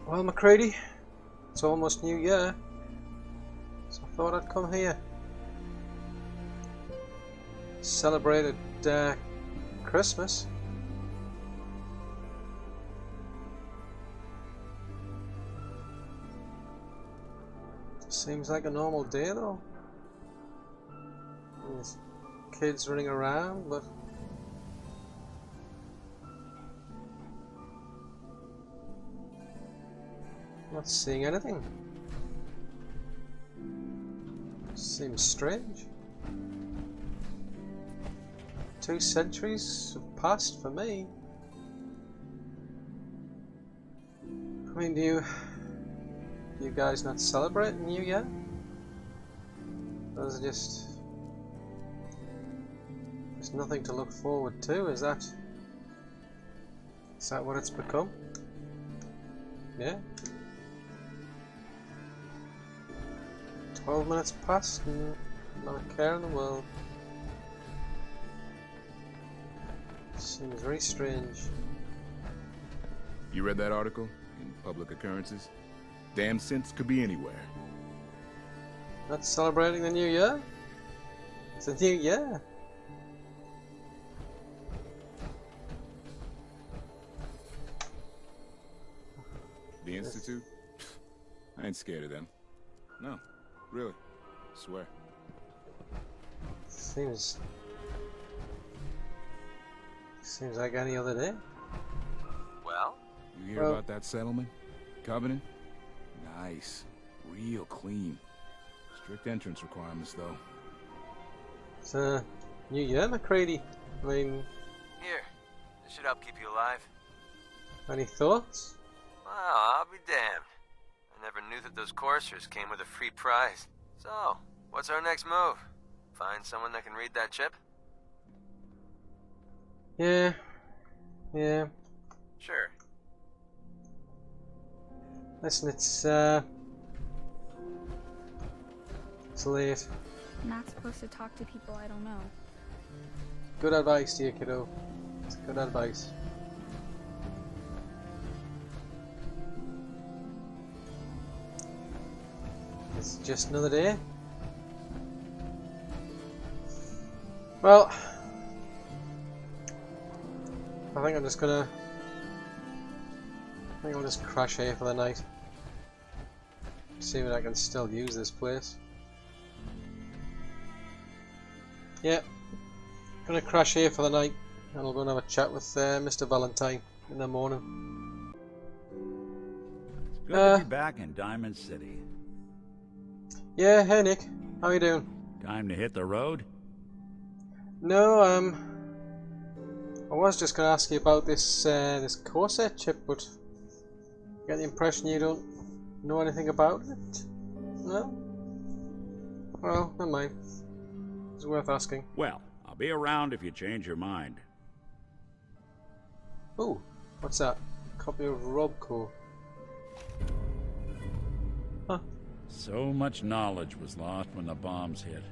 Well, McCready, it's almost New Year, so I thought I'd come here. Celebrated Christmas. Seems like a normal day though. There's kids running around, but not seeing anything. Seems strange. 2 centuries have passed for me. I mean, do you guys not celebrate New Year? Or is it just there's nothing to look forward to? Is that what it's become? Yeah. 12 minutes past and not a care in the world. Seems very strange. You read that article in Public Occurrences? Damn synths could be anywhere. Not celebrating the New Year? It's a New Year. The Institute? I ain't scared of them. No, really. Swear. Seems like any other day. Well? You hear about that settlement? Covenant? Nice. Real clean. Strict entrance requirements, though. It's a New Year, McCready. I mean... Here. This should help keep you alive. Any thoughts? Well, I'll be damned. I never knew that those coursers came with a free prize. So, what's our next move? Find someone that can read that chip? Yeah. Sure. Listen, it's late. I'm not supposed to talk to people I don't know. Good advice, dear kiddo. It's good advice. It's just another day. Well, I think I'll just crash here for the night. See if I can still use this place. Yeah, gonna crash here for the night, and I'll go and have a chat with Mr. Valentine in the morning. It's good to be back in Diamond City. Yeah, hey Nick, how you doing? Time to hit the road? No, I was just gonna ask you about this this Corsair chip, but I get the impression you don't know anything about it. No? Well, never mind. It's worth asking. Well, I'll be around if you change your mind. Ooh, what's that? Copy of Robco. Huh. So much knowledge was lost when the bombs hit.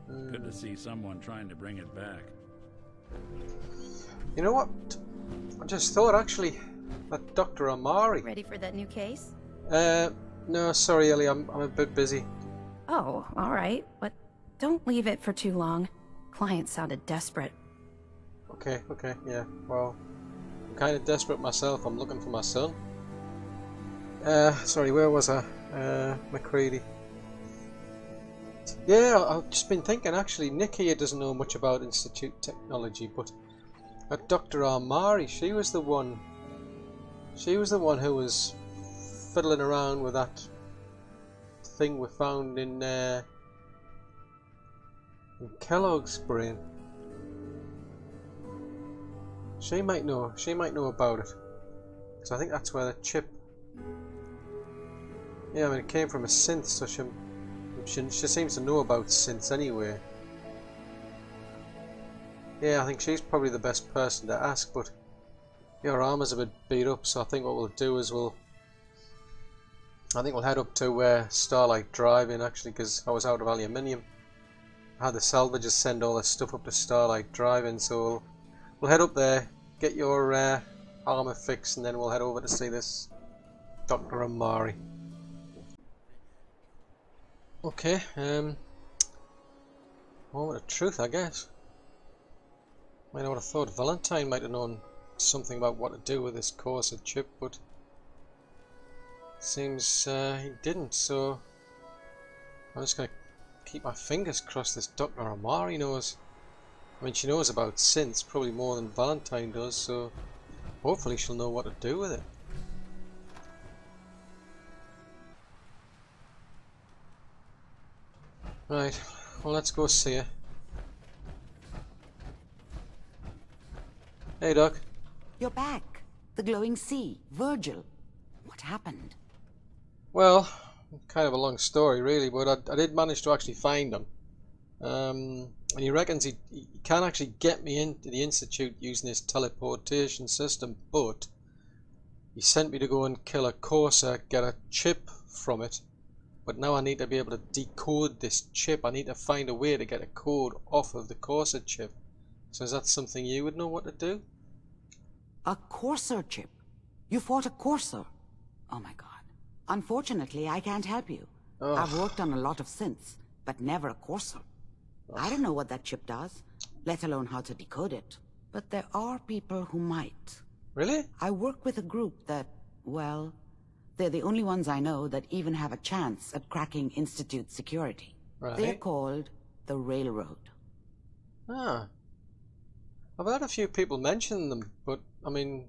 Good to see someone trying to bring it back. You know what? I just thought actually that Dr. Amari. Ready for that new case? No, sorry Ellie, I'm a bit busy. Oh, alright, but don't leave it for too long. Client sounded desperate. Okay, yeah, well, I'm kind of desperate myself. I'm looking for my son. Sorry, where was I? McCready. Yeah, I've just been thinking actually, Nick here doesn't know much about Institute technology, but Dr. Amari, she was the one who was fiddling around with that thing we found in Kellogg's brain. She might know about it. So I think that's where the chip. Yeah, I mean it came from a synth, so she seems to know about synths anyway. Yeah, I think she's probably the best person to ask, but your armor's a bit beat up, so I think what we'll do is we'll head up to Starlight Drive-In actually, because I was out of aluminium. I had the salvagers send all their stuff up to Starlight Drive-In, so we'll head up there, get your armor fixed, and then we'll head over to see this Dr. Amari. Okay, moment of truth, I guess. I would have thought Valentine might have known something about what to do with this Corsair chip, but seems he didn't, so I'm just going to keep my fingers crossed this Dr. Amari knows. I mean, she knows about synths, probably more than Valentine does, so hopefully she'll know what to do with it. Right, well, let's go see her. Hey, Doc. You're back. The glowing sea. Virgil. What happened? Well, kind of a long story, really, but I did manage to actually find him. And he reckons he can actually get me into the Institute using his teleportation system, but he sent me to go and kill a Corsair, get a chip from it. But now I need to be able to decode this chip. I need to find a way to get a code off of the Corsair chip. So is that something you would know what to do? A Corsair chip? You fought a Corsair? Oh my god. Unfortunately, I can't help you. Ugh. I've worked on a lot of synths, but never a Corsair. I don't know what that chip does, let alone how to decode it. But there are people who might. Really? I work with a group that, well, they're the only ones I know that even have a chance at cracking Institute security. Right. They're called the Railroad. Ah. I've heard a few people mention them, but, I mean,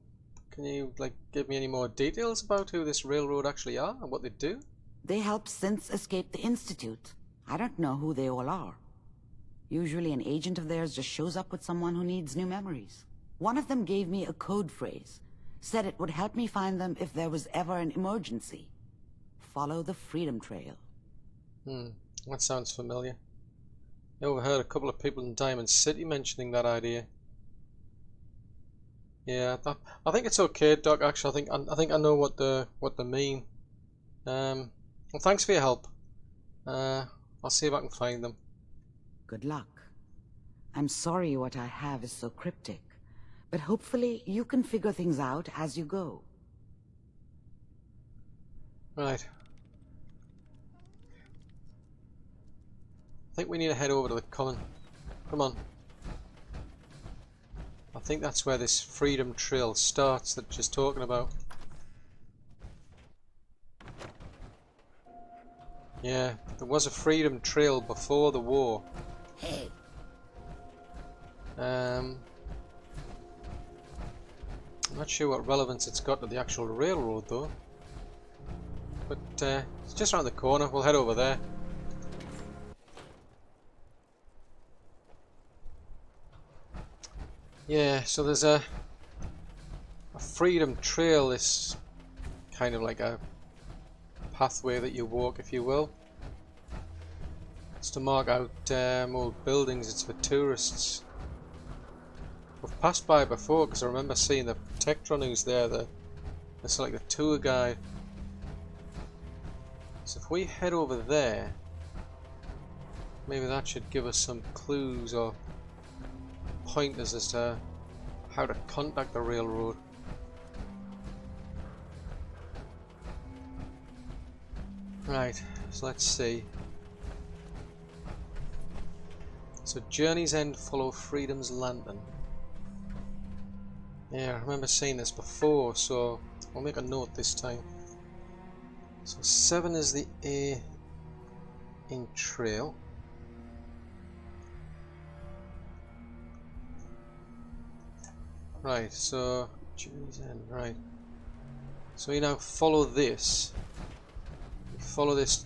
can you, like, give me any more details about who this Railroad actually are and what they do? They help synths escape the Institute. I don't know who they all are. Usually an agent of theirs just shows up with someone who needs new memories. One of them gave me a code phrase. Said it would help me find them if there was ever an emergency. Follow the Freedom Trail. That sounds familiar. I overheard a couple of people in Diamond City mentioning that idea. Yeah, I think it's okay, Doc. Actually, I think I know what they mean. Well, thanks for your help. I'll see if I can find them. Good luck. I'm sorry what I have is so cryptic, but hopefully you can figure things out as you go. Right. I think we need to head over to the common. Come on. I think that's where this Freedom Trail starts that just talking about. Yeah, there was a Freedom Trail before the war. Hey. I'm not sure what relevance it's got to the actual railroad though. But it's just around the corner. We'll head over there. Yeah, so there's a Freedom Trail, this kind of like a pathway that you walk, if you will. It's to mark out old buildings, it's for tourists. We've passed by before because I remember seeing the Tectron who's there, that's like the tour guide. So if we head over there, maybe that should give us some clues or pointers as to how to contact the railroad. Right, so let's see. So Journey's End, follow Freedom's Lantern. Yeah, I remember seeing this before, so I'll make a note this time. So 7 is the A in trail. Right, so Journey's End, right. So we now follow this. We follow this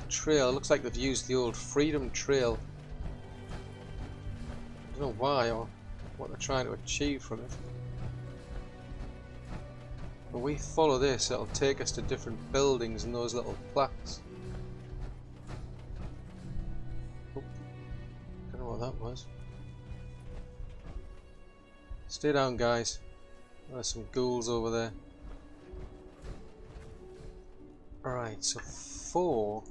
trail. It looks like they've used the old Freedom Trail. I don't know why or what they're trying to achieve from it. But we follow this, it'll take us to different buildings and those little plaques. Oop. Don't know what that was. Stay down, guys. There's some ghouls over there. Alright, so 4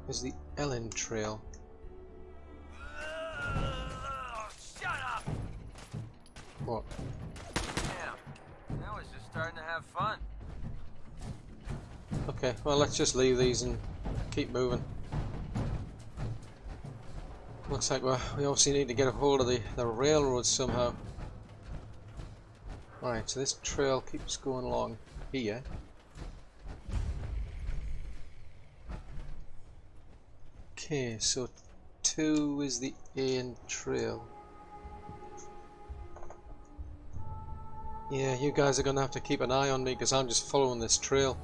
is the Ellen Trail. Shut up! What? Damn. starting to have fun. Okay, well, let's just leave these and keep moving. Looks like we obviously need to get a hold of the railroad somehow. Alright, so this trail keeps going along here. Okay, so 2 is the end trail. Yeah, you guys are going to have to keep an eye on me because I'm just following this trail.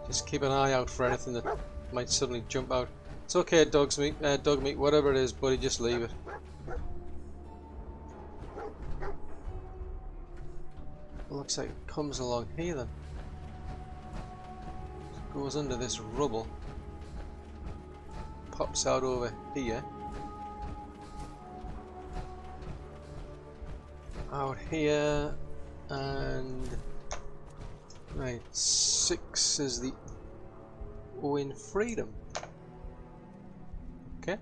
Just keep an eye out for anything that might suddenly jump out. It's okay, dog meat, whatever it is, buddy, just leave it. Looks like it comes along here then. Goes under this rubble. Pops out over here. Out here. And... right, 6 is the Owen Freedom. Okay.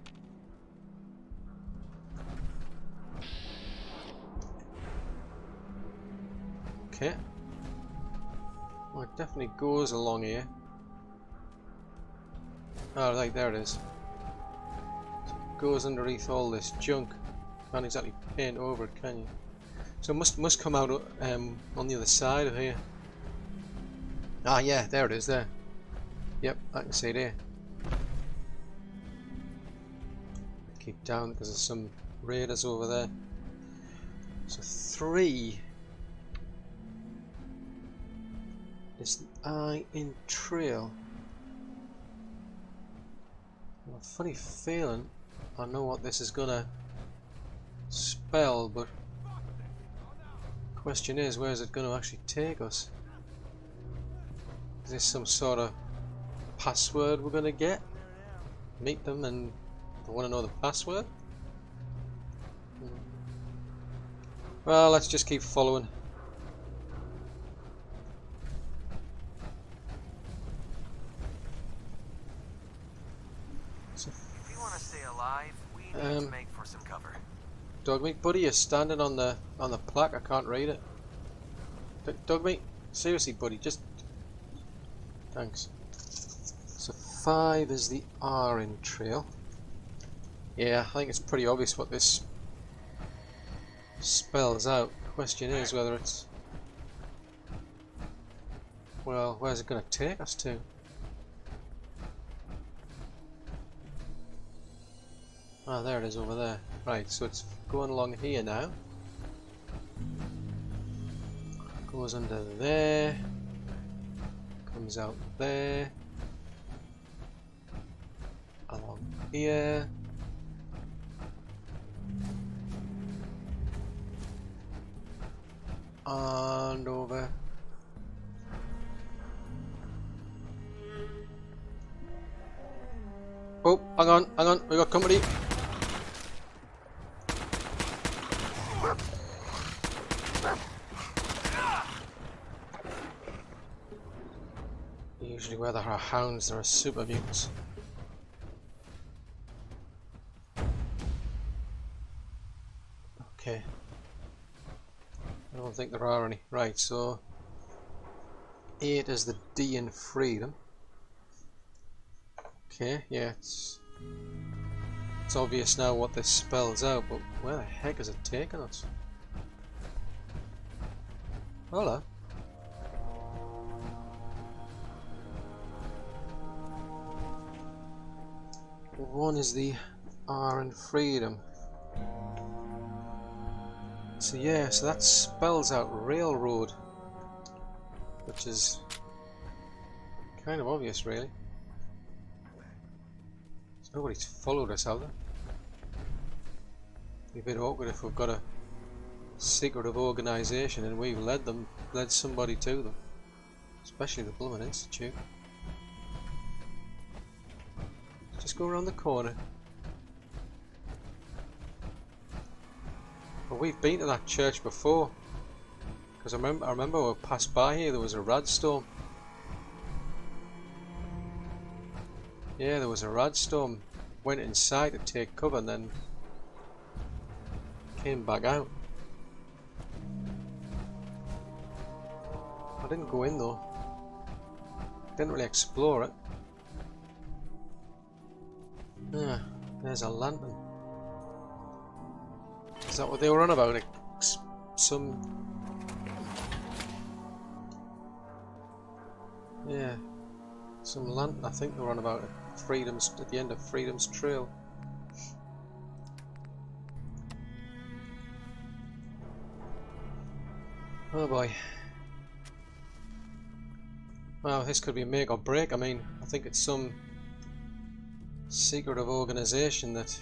Okay. Well, it definitely goes along here. Oh, right, there it is. It goes underneath all this junk. Can't exactly paint over it, can you? So it must come out on the other side of here. Ah, yeah, there it is, there. Yep, I can see it here. Keep down because there's some raiders over there. So 3 is the eye in trail. I have a funny feeling I know what this is gonna spell, but the question is, where is it gonna actually take us? Is this some sort of password we're gonna get? Meet them and I want to know the password? Well, let's just keep following. So, If you want to stay alive, we need to make for some cover. Dogmeat, buddy, you're standing on the plaque. I can't read it. Dogmeat, seriously, buddy, just thanks. So 5 is the R in trail. Yeah, I think it's pretty obvious what this spells out. Question is whether it's... well, where's it going to take us to? Ah, there it is over there. Right, so it's going along here now. Goes under there. Comes out there. Along here. And over. Oh, hang on, we got company. Usually where there are hounds, there are super mutants. Okay. I don't think there are any. Right, so 8 is the D in freedom. Okay, yeah, it's obvious now what this spells out, but where the heck is it taking us? Hello. One is the R in freedom. So yeah, so that spells out railroad, which is kind of obvious, really. So nobody's followed us, have they? It'd be a bit awkward if we've got a secretive organisation and we've led somebody to them, especially the Blooming Institute. Just go around the corner. Well, we've been to that church before, because I remember when we passed by here there was a rad storm. Yeah, there was a rad storm. Went inside to take cover and then came back out. didn't go in though. Didn't really explore it. Ah, there's a lantern. Is that what they were on about? Some... Yeah. Some lantern I think they were on about at Freedom's, at the end of Freedom's Trail. Oh boy. Well, this could be make or break. I mean, I think it's some secretive organization that,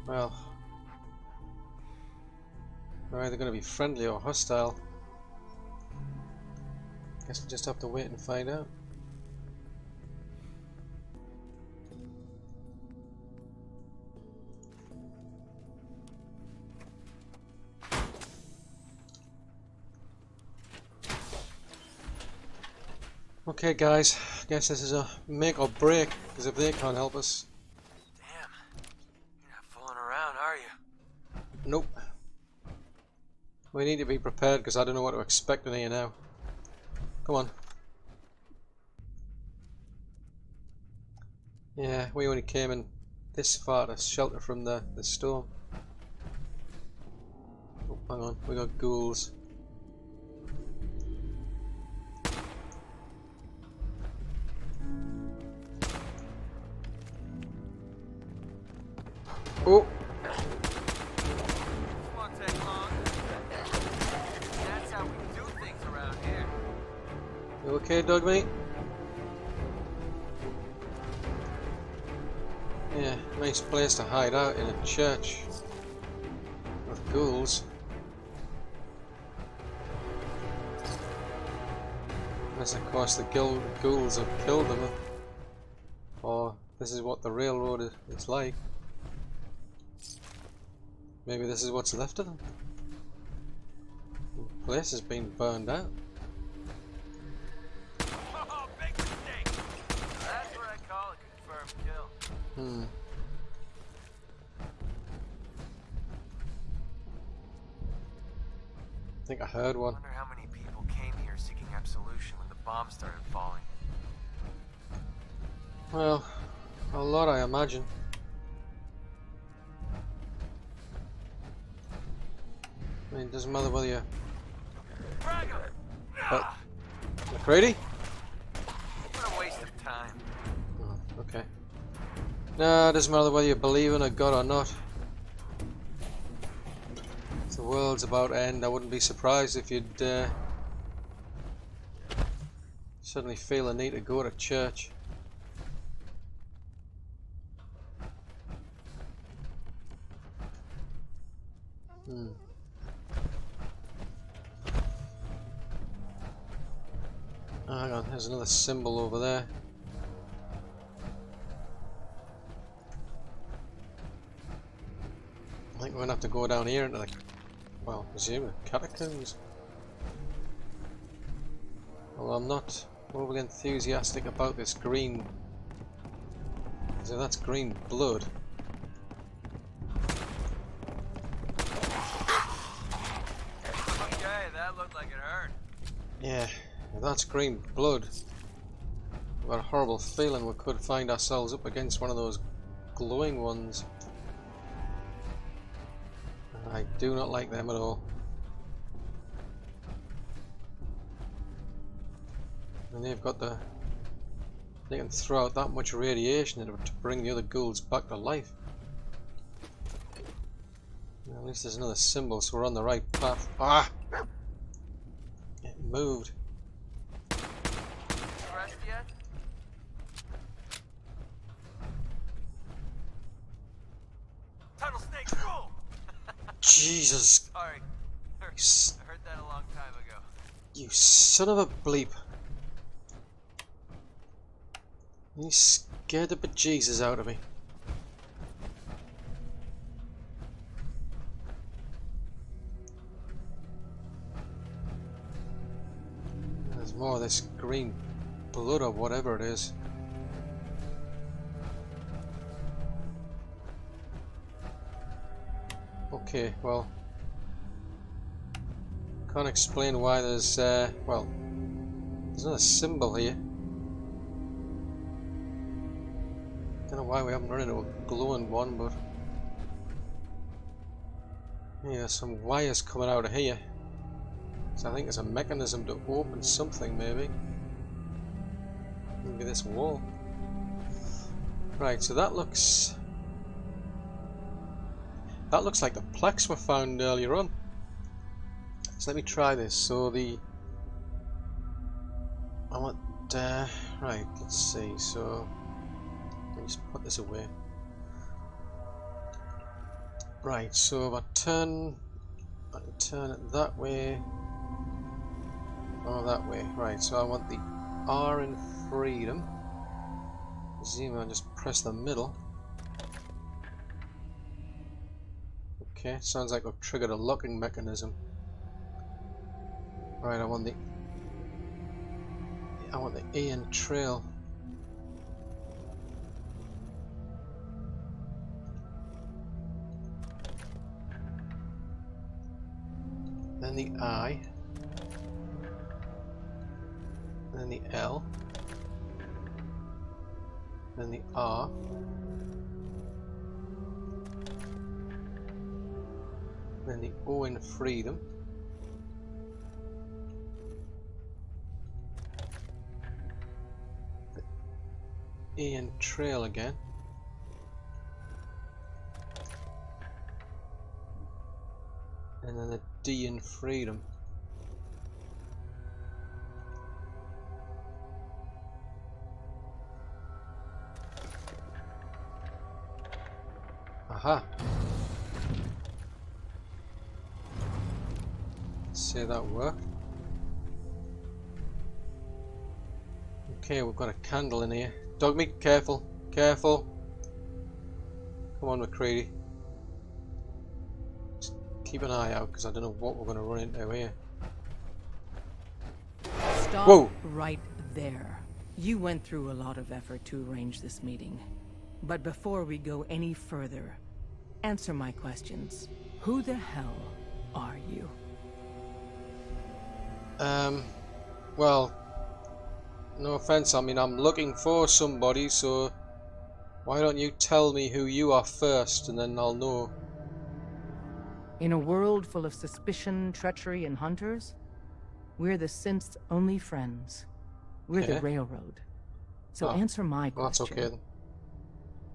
well, they're either going to be friendly or hostile. Guess we'll just have to wait and find out. Okay guys, guess this is a make or break, because if they can't help us... Damn. You're not fooling around, are you? Nope. We need to be prepared, because I don't know what to expect in here now. Come on. Yeah, we only came in this far to shelter from the storm. Oh, hang on, we got ghouls. Oh! Won't take long. That's how we do things around here. You okay, dog mate? Yeah, nice place to hide out in a church with ghouls. Unless of course the ghouls have killed them, or this is what the railroad is like. Maybe this is what's left of them. The place has been burned out. Oh, big mistake! That's what I call a confirmed kill. I think I heard one. I wonder how many people came here seeking absolution when the bombs started falling. Well, a lot I imagine. I mean, it doesn't matter whether you're... But... McCready? What a waste of time. Oh, okay. No, it doesn't matter whether you believe in a god or not. If the world's about to end, I wouldn't be surprised if you'd suddenly feel a need to go to church. Oh, hang on, there's another symbol over there. I think we're gonna have to go down here into the, well, presume the catacombs. Well, I'm not overly enthusiastic about this green. So that's green blood. Okay, that looked like it hurt. Yeah, if that's green blood. I've got a horrible feeling we could find ourselves up against one of those glowing ones. I do not like them at all. And they've got the... They can throw out that much radiation to bring the other ghouls back to life. At least there's another symbol, so we're on the right path. Ah! It moved. Rest yet? Tunnel snake rule! Jesus! Sorry. I heard that a long time ago. You son of a bleep. You scared the bejesus out of me. There's more of this green blood or whatever it is. Okay, well, Can't explain why there's, well, there's not a symbol here. Don't know why we haven't run into a glowing one, but yeah, there's some wires coming out of here. So I think it's a mechanism to open something, maybe. Maybe this wall. Right, so that looks like the plaques were found earlier on. So let me try this. So I want, right, let's see. So let me just put this away. Right, so if I can turn it that way. Oh, that way. Right, so I want the R in freedom. Zoom and just press the middle. Okay, sounds like we've triggered a locking mechanism. Right, I want the A in trail. Then the I. Then the L. Then the R. Then the O in freedom. The A in trail again. And then the D in freedom. Aha. Let's see that worked. Okay, we've got a candle in here. Dogmeat, careful, careful. Come on, McCready. Just keep an eye out, because I don't know what we're going to run into here. Stop. Whoa! Right there. You went through a lot of effort to arrange this meeting. But before we go any further, answer my questions. Who the hell are you? Well, no offense, I mean, I'm looking for somebody, so why don't you tell me who you are first, and then I'll know. In a world full of suspicion, treachery, and hunters, we're the synth's only friends. We're the Railroad. So answer my Well, that's question. okay then.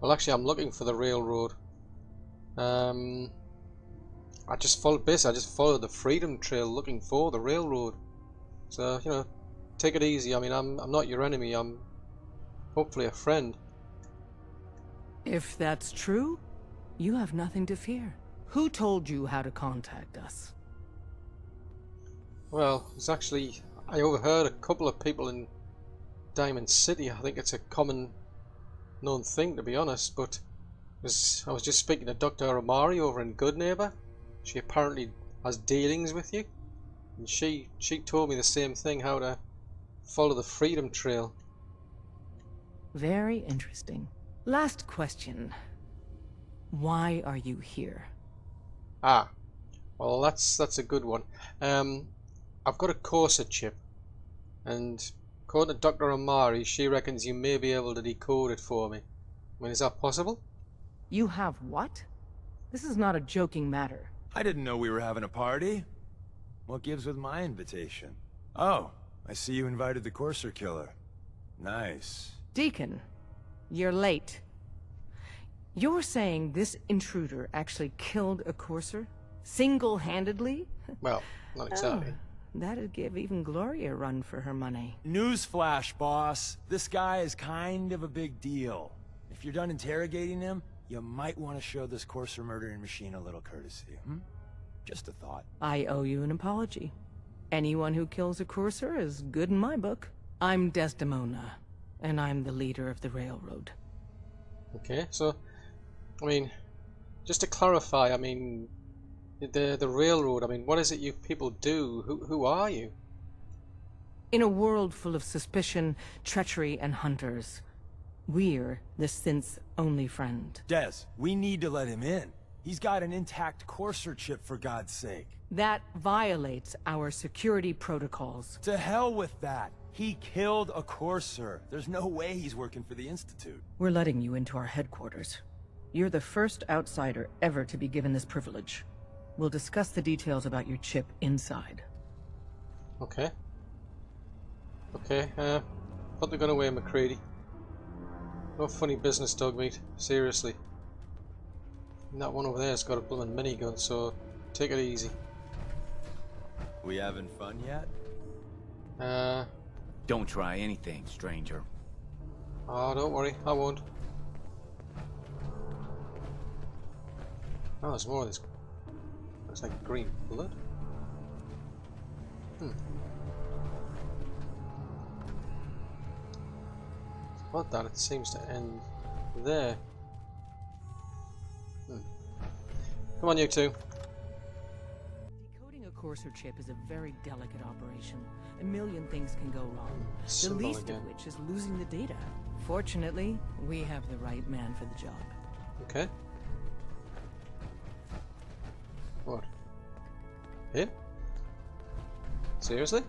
Well, actually, I'm looking for the Railroad. I just followed the Freedom Trail looking for the Railroad. So, you know, take it easy. I mean, I'm not your enemy. I'm hopefully a friend. If that's true, you have nothing to fear. Who told you how to contact us? Well, it's actually, I overheard a couple of people in Diamond City. I think it's a common known thing, to be honest, but I was just speaking to Dr. Amari over in Goodneighbor. She apparently has dealings with you, and she told me the same thing, how to follow the Freedom Trail. Very interesting. Last question. Why are you here? Ah, well, that's a good one. I've got a Corsa chip, and according to Dr. Amari, she reckons you may be able to decode it for me. I mean, is that possible? You have what? This is not a joking matter. I didn't know we were having a party. What gives with my invitation? Oh, I see you invited the Courser Killer. Nice. Deacon, you're late. You're saying this intruder actually killed a Courser? Single-handedly? Well, not exactly. That'd give even Gloria a run for her money. Newsflash, boss. This guy is kind of a big deal. If you're done interrogating him, you might want to show this Courser murdering machine a little courtesy, Just a thought. I owe you an apology. Anyone who kills a Courser is good in my book. I'm Desdemona, and I'm the leader of the Railroad. Okay, so, I mean, just to clarify, I mean, the Railroad, I mean, what is it you people do? Who are you? In a world full of suspicion, treachery, and hunters, we're the synth's only friend. Des, we need to let him in. He's got an intact Courser chip, for God's sake. That violates our security protocols. To hell with that. He killed a Courser. There's no way he's working for the Institute. We're letting you into our headquarters. You're the first outsider ever to be given this privilege. We'll discuss the details about your chip inside. Okay. Okay, put the gun away, McCready. No funny business, Dogmeat. Seriously. And that one over there's got a blooming minigun, so take it easy. We having fun yet? Don't try anything, stranger. Oh, don't worry, I won't. Oh, there's more of this. Looks like green blood. What that? It seems to end there. Come on, you two. Decoding a Courser chip is a very delicate operation. A million things can go wrong. The Symbol least again. of which is losing the data. Fortunately, we have the right man for the job. Okay. What? Him? Seriously?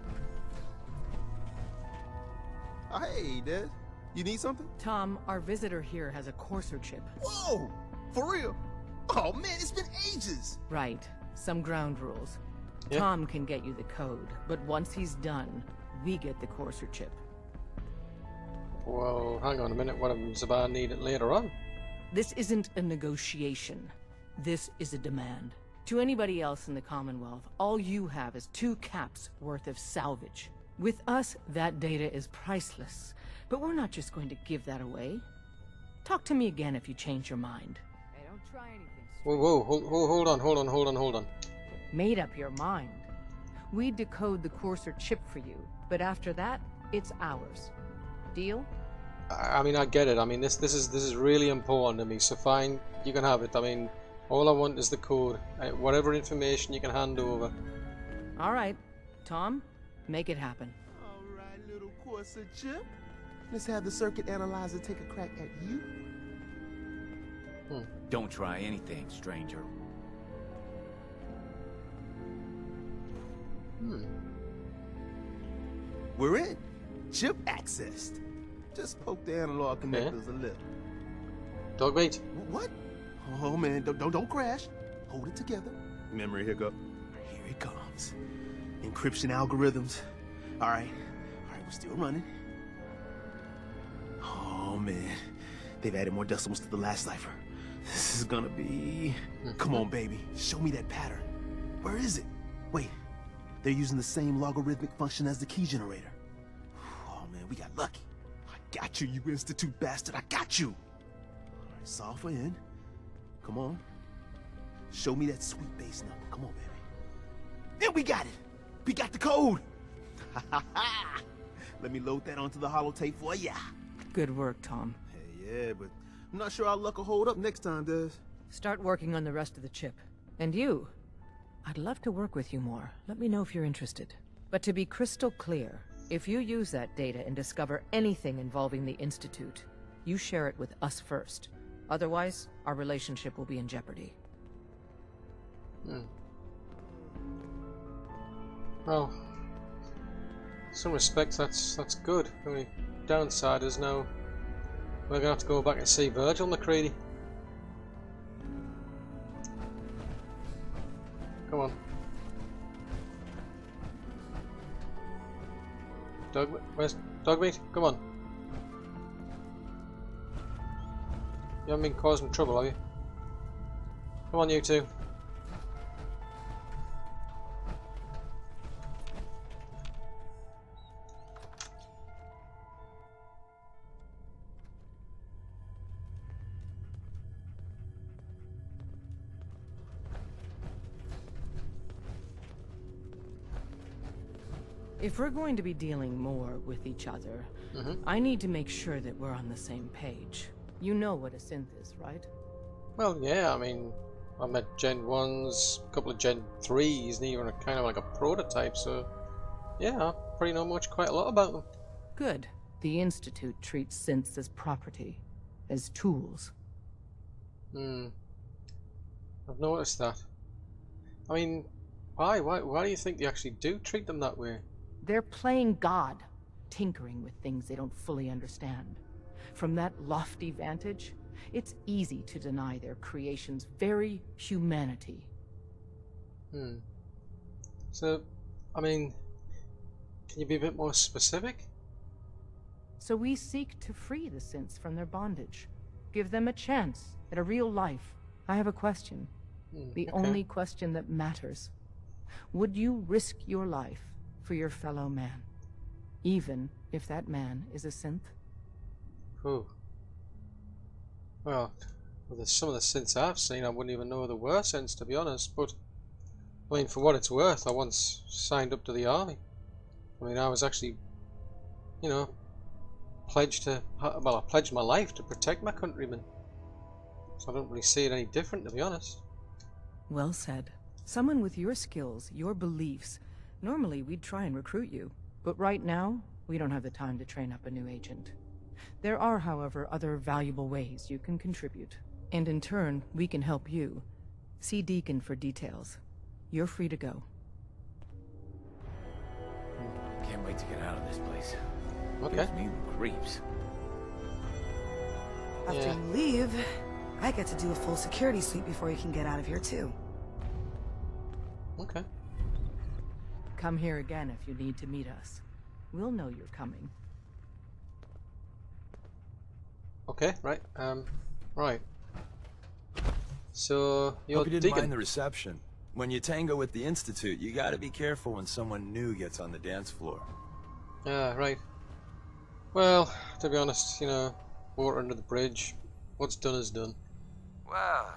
Hey, Dad. You need something? Tom, our visitor here has a Courser chip. Whoa! For real? Oh man, it's been ages! Right. Some ground rules. Yeah. Tom can get you the code, but once he's done, we get the Courser chip. Well, hang on a minute. What happens if I need it later on? This isn't a negotiation. This is a demand. To anybody else in the Commonwealth, all you have is 2 caps worth of salvage. With us, that data is priceless. But we're not just going to give that away. Talk to me again if you change your mind. Hey, don't try anything. Whoa, hold on. Made up your mind. We decode the Courser chip for you, but after that, it's ours. Deal? I mean, I get it. I mean, this is really important to me. So fine, you can have it. I mean, all I want is the code. Whatever information you can hand over. All right, Tom, make it happen. All right, little Courser chip. Let's have the circuit analyzer take a crack at you. Don't try anything, stranger. We're in. Chip accessed. Just poke the analog connectors a little. Dogmeat. What? Oh man, don't crash. Hold it together. Memory hiccup. Here it comes. Encryption algorithms. All right, we're still running. Oh man, they've added more decimals to the last cipher. This is gonna be... Come on, baby, show me that pattern. Where is it? Wait, they're using the same logarithmic function as the key generator. Oh man, we got lucky. I got you, you Institute bastard, I got you. All right, solve for n. Come on. Show me that sweet base number. Come on, baby. And we got it. We got the code. Let me load that onto the holotape for ya. Good work, Tom. Hey, yeah, but I'm not sure our luck will hold up next time, Des. Start working on the rest of the chip. And you, I'd love to work with you more. Let me know if you're interested. But to be crystal clear, if you use that data and discover anything involving the Institute, you share it with us first. Otherwise, our relationship will be in jeopardy. Well, in some respects that's good. The only downside is now we're gonna have to go back and see Virgil McCready. Come on. Where's Dogmeat? Come on. You haven't been causing trouble, have you? Come on, you two. If we're going to be dealing more with each other, I need to make sure that we're on the same page. You know what a synth is, right? Well, yeah, I mean, I met Gen 1s, a couple of Gen 3s, and even kind of like a prototype, so yeah, I pretty know quite a lot about them. Good. The Institute treats synths as property, as tools. I've noticed that. I mean, why? Why do you think they actually do treat them that way? They're playing God, tinkering with things they don't fully understand. From that lofty vantage, it's easy to deny their creation's very humanity. So, I mean, can you be a bit more specific? So we seek to free the synths from their bondage. Give them a chance at a real life. I have a question. The only question that matters. Would you risk your life for your fellow man? Even if that man is a synth? Ooh. Well, there's some of the synths I've seen I wouldn't even know there were synths, to be honest, but I mean, for what it's worth, I once signed up to the army. I mean, I was actually, you know, pledged to, well, I pledged my life to protect my countrymen. So I don't really see it any different, to be honest. Well said. Someone with your skills, your beliefs. Normally, we'd try and recruit you. But right now, we don't have the time to train up a new agent. There are, however, other valuable ways you can contribute. And in turn, we can help you. See Deacon for details. You're free to go. Can't wait to get out of this place. Okay. Gives me the creeps. After you leave, I get to do a full security sweep before you can get out of here too. Okay. Come here again if you need to meet us. We'll know you're coming. Okay, right. Right. So, you're Hope you didn't digging. mind the reception. When you tango with the Institute, you gotta be careful when someone new gets on the dance floor. Right. Well, to be honest, you know, water under the bridge. What's done is done. Well,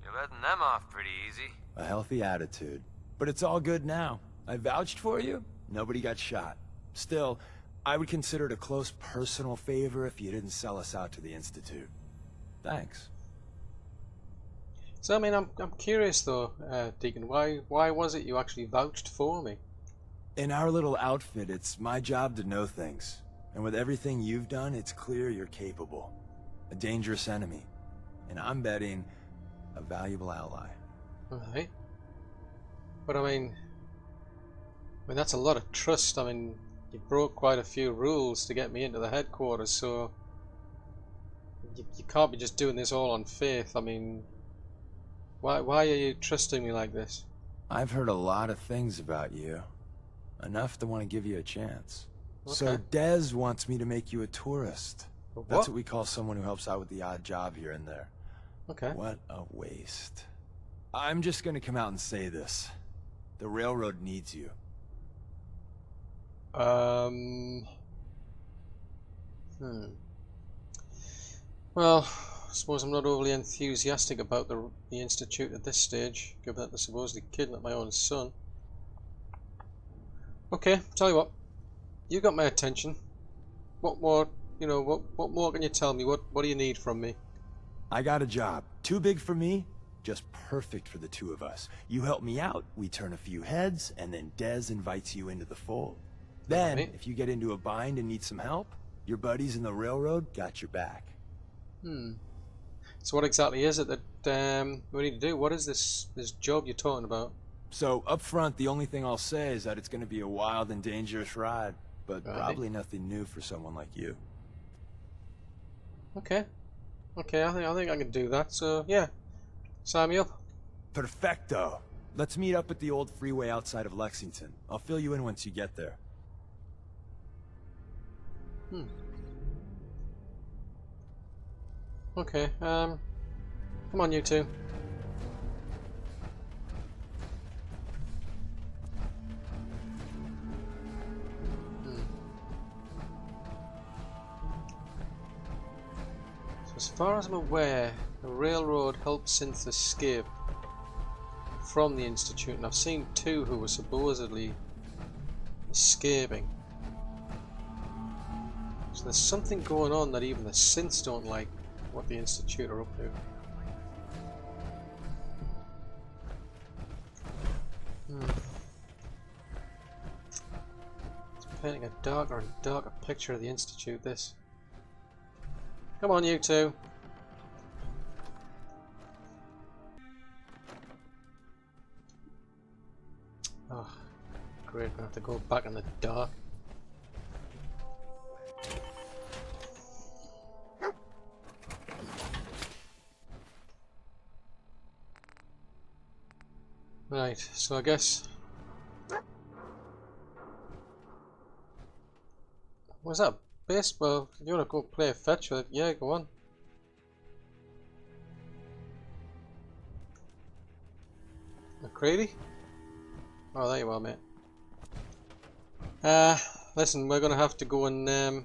you're letting them off pretty easy. A healthy attitude. But it's all good now. I vouched for you. Nobody got shot. Still, I would consider it a close personal favor if you didn't sell us out to the Institute. Thanks. So, I mean, I'm curious though, Deacon. Why was it you actually vouched for me? In our little outfit, it's my job to know things. And with everything you've done, it's clear you're capable. A dangerous enemy. And I'm betting a valuable ally. Alright. But I mean, that's a lot of trust. I mean, you broke quite a few rules to get me into the headquarters, so you can't be just doing this all on faith. I mean, why are you trusting me like this? I've heard a lot of things about you. Enough to want to give you a chance. Okay. So Dez wants me to make you a tourist. What? That's what we call someone who helps out with the odd job here and there. Okay. What a waste. I'm just gonna come out and say this. The railroad needs you. Well, I suppose I'm not overly enthusiastic about the Institute at this stage, given that they supposedly kidnapped my own son. Okay, tell you what. You got my attention. What more, you know, what more can you tell me? What do you need from me? I got a job. Too big for me, just perfect for the two of us. You help me out, we turn a few heads, and then Dez invites you into the fold. Then, if you get into a bind and need some help, your buddies in the railroad got your back. So what exactly is it that we need to do? What is this job you're talking about? So, up front, the only thing I'll say is that it's going to be a wild and dangerous ride, but probably nothing new for someone like you. Okay. Okay, I think I can do that. So yeah, sign me up. Perfecto. Let's meet up at the old freeway outside of Lexington. I'll fill you in once you get there. Okay. Come on, you two. So as far as I'm aware, the railroad helped synths escape from the Institute, and I've seen two who were supposedly escaping. So there's something going on that even the synths don't like what the Institute are up to. It's painting a darker and darker picture of the Institute, this. Come on, you two. We're gonna have to go back in the dark. Right, so I guess... Was that base? Well, if you want to go play a fetch with it, yeah, go on. McCready? Oh, there you are, mate. Listen, we're gonna have to go and we're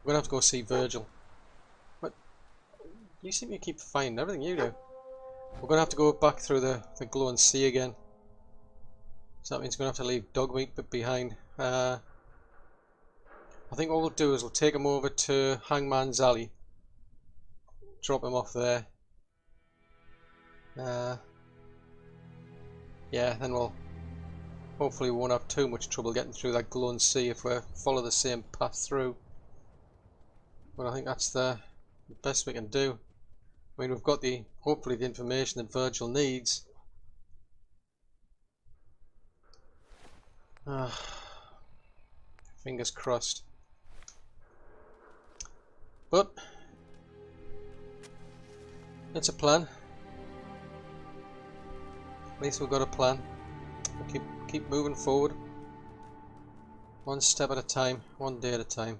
gonna have to go see Virgil. What? You seem to keep finding everything you do. We're gonna have to go back through the glowing sea again. So that means we're gonna have to leave Dogmeat behind. I think what we'll do is we'll take him over to Hangman's Alley. Drop him off there. Yeah, then we'll hopefully we won't have too much trouble getting through that glowing sea if we follow the same path through. But I think that's the best we can do. I mean, we've got hopefully the information that Virgil needs. Fingers crossed. But it's a plan. At least we've got a plan. We'll keep moving forward. One step at a time, one day at a time.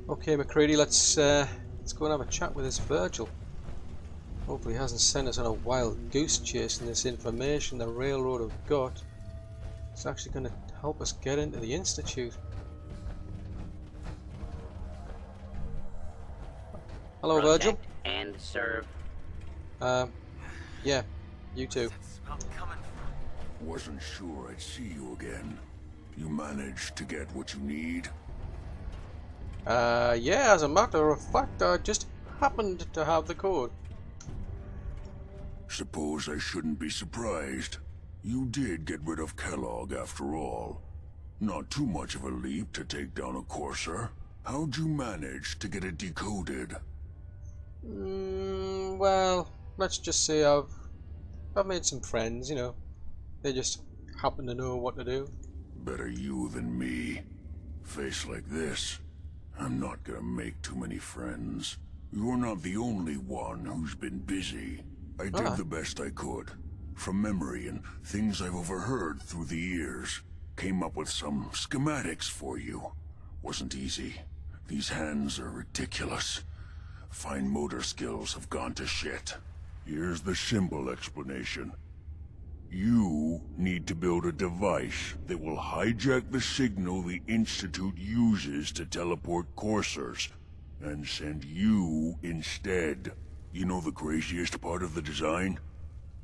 Okay, McCready, let's go and have a chat with this Virgil. Hopefully he hasn't sent us on a wild goose chase, and this information the railroad have got is actually going to help us get into the Institute. Hello, Virgil. Protect and serve. Yeah, you too. Wasn't sure I'd see you again. You managed to get what you need? Yeah, as a matter of fact, I just happened to have the code. Suppose I shouldn't be surprised. You did get rid of Kellogg after all. Not too much of a leap to take down a courser. How'd you manage to get it decoded? Well, let's just say I've made some friends, you know. They just happen to know what to do. Better you than me. Face like this, I'm not gonna make too many friends. You're not the only one who's been busy. I did the best I could. From memory and things I've overheard through the years. Came up with some schematics for you. Wasn't easy. These hands are ridiculous. Fine motor skills have gone to shit. Here's the simple explanation. You need to build a device that will hijack the signal the Institute uses to teleport coursers, and send you instead. You know the craziest part of the design?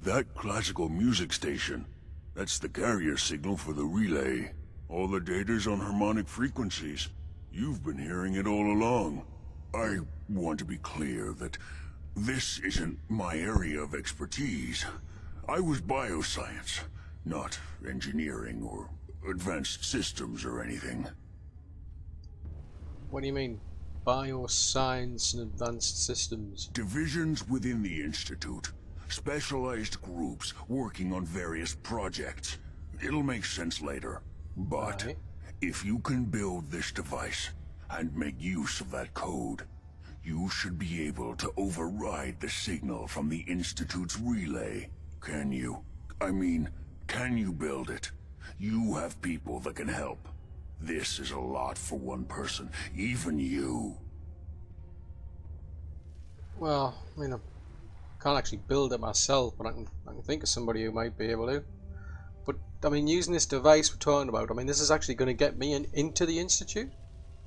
That classical music station. That's the carrier signal for the relay. All the data's on harmonic frequencies. You've been hearing it all along. I want to be clear that this isn't my area of expertise. I was bioscience, not engineering or advanced systems or anything. What do you mean, bioscience and advanced systems? Divisions within the Institute. Specialized groups working on various projects. It'll make sense later. But if you can build this device and make use of that code, you should be able to override the signal from the Institute's relay. Can you? I mean, can you build it? You have people that can help. This is a lot for one person, even you. Well, I mean, I can't actually build it myself, but I can think of somebody who might be able to. But, I mean, using this device we're talking about, I mean, this is actually going to get me into the Institute?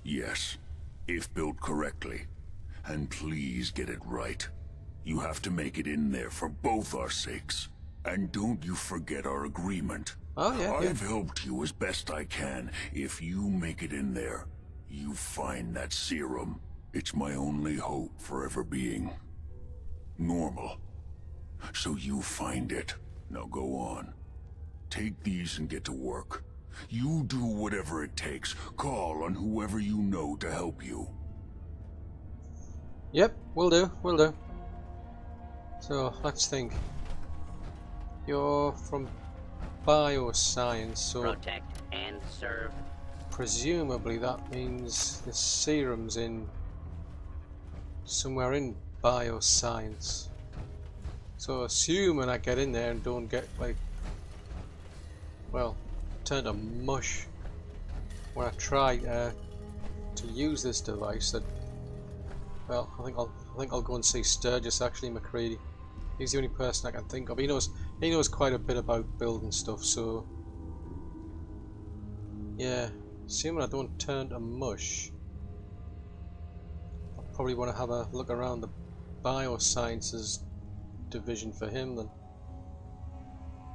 Yes, if built correctly. And please get it right. You have to make it in there for both our sakes. And don't you forget our agreement. Oh, yeah, I've helped you as best I can. If you make it in there, you find that serum. It's my only hope for ever being normal. So you find it. Now go on. Take these and get to work. You do whatever it takes. Call on whoever you know to help you. Yep, will do, will do. So let's think. You're from bioscience, so Protect and serve. presumably that means the serum's in somewhere in bioscience. So assuming I get in there and don't get like, well, turned to mush when I try to use this device, that, well, I think I'll go and see Sturgis, actually, McCready. He's the only person I can think of. He knows quite a bit about building stuff, so yeah, assuming I don't turn to mush, I'll probably want to have a look around the biosciences division for him then.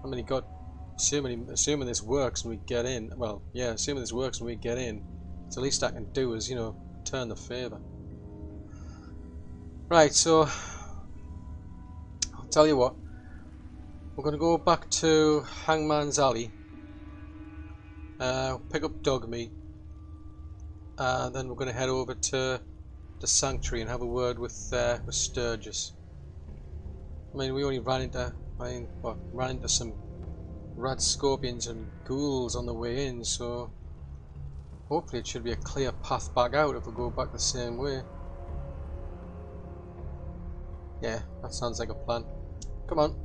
I mean, he got, assuming this works when we get in, well, yeah, assuming this works when we get in, it's the least I can do is, you know, turn the favour. Right, so I'll tell you what, we're going to go back to Hangman's Alley, pick up dog meat, and then we're going to head over to the Sanctuary and have a word with Sturgis. I mean, we only ran into some rad scorpions and ghouls on the way in, so hopefully it should be a clear path back out if we go back the same way. Yeah, that sounds like a plan. Come on.